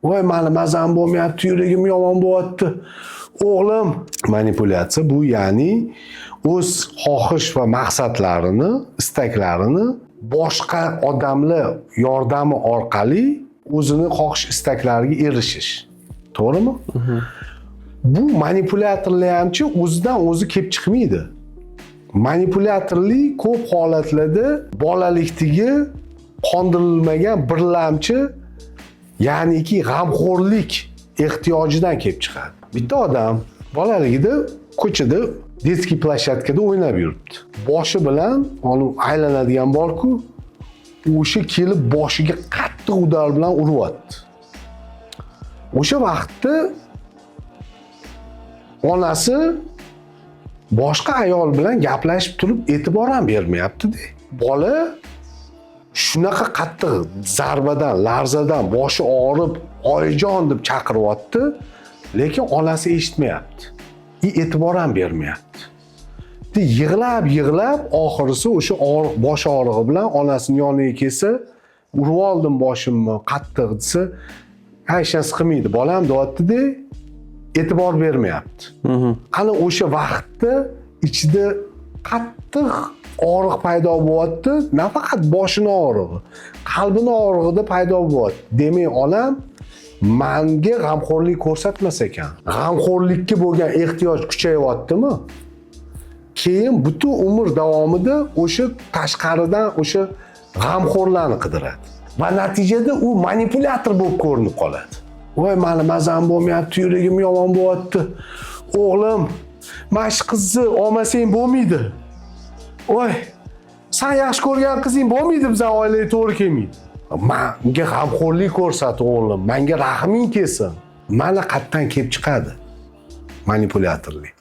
voy mani mazam bo'lmayapti, yuragim yomon bo'lyapti. O'g'lim, manipulyatsiya bu ya'ni o'z xohish va maqsadlarini, istaklarini boshqa odamlar yordami orqali o'zini xohish istaklariga erishish. To'g'rimi? Bu manipulyatorlar hamchi o'zidan o'zi kelib chiqmaydi. Manipulyatorlik ko'p holatlarda bolalikdagi qondirilmagan birlamchi, ya'niki g'amxo'rlik ehtiyojidan kelib chiqadi. Bitta odam bolaligida ko'chada detskiy plashatkada o'ynab yuribdi. Boshi bilan olib aylanadigan bor-ku, o'sha kelib boshiga qattiq udar bilan uryapti. O'sha vaqtda onasi boshqa ayol bilan gaplashib turib e'tibor ham bermayapti-da. Bola shunaqa qattiq zarbadan, larzadan boshi og'rib, "Oyijon" deb chaqiryapti, lekin onasi eshitmayapti. E'tibor ham bermayapti. Yig'lab oxirisi o'sha bosh og'rig'i bilan onasining yoniga kelsa, "Urib oldim boshimni, qattiq" desa, hech narsa qilmaydi. Bolam deyapti-da, e'tibor bermayapti. Qani o'sha vaqtda ichida qattiq og'riq paydo bo'lyapti, nafaqat boshini og'rig'i, qalbini og'rig'ida paydo bo'lyapti. Demak, onam menga g'amxo'rlik ko'rsatmas ekan. G'amxo'rlikka bo'lgan ehtiyoj kuchayyaptimi? Keyin butun umr davomida o'sha tashqaridan o'sha g'amxo'rlarni qidiradi. Va natijada u manipulyator bo'lib ko'rinib qoladi. Voy mani mazam bo'lmayapti, yuragim yomon bo'lyapti. O'g'lim, mana shu qizni olmasang bo'lmaydi. Voy, sen yaxshi ko'rgan qizing bo'lmaydi, bizning oilaga to'g'ri kelmaydi. Menga g'amxo'rlik ko'rsat o'g'lim, menga rahming kelsin. Mana qayerdan kelib chiqadi manipulyatorlik.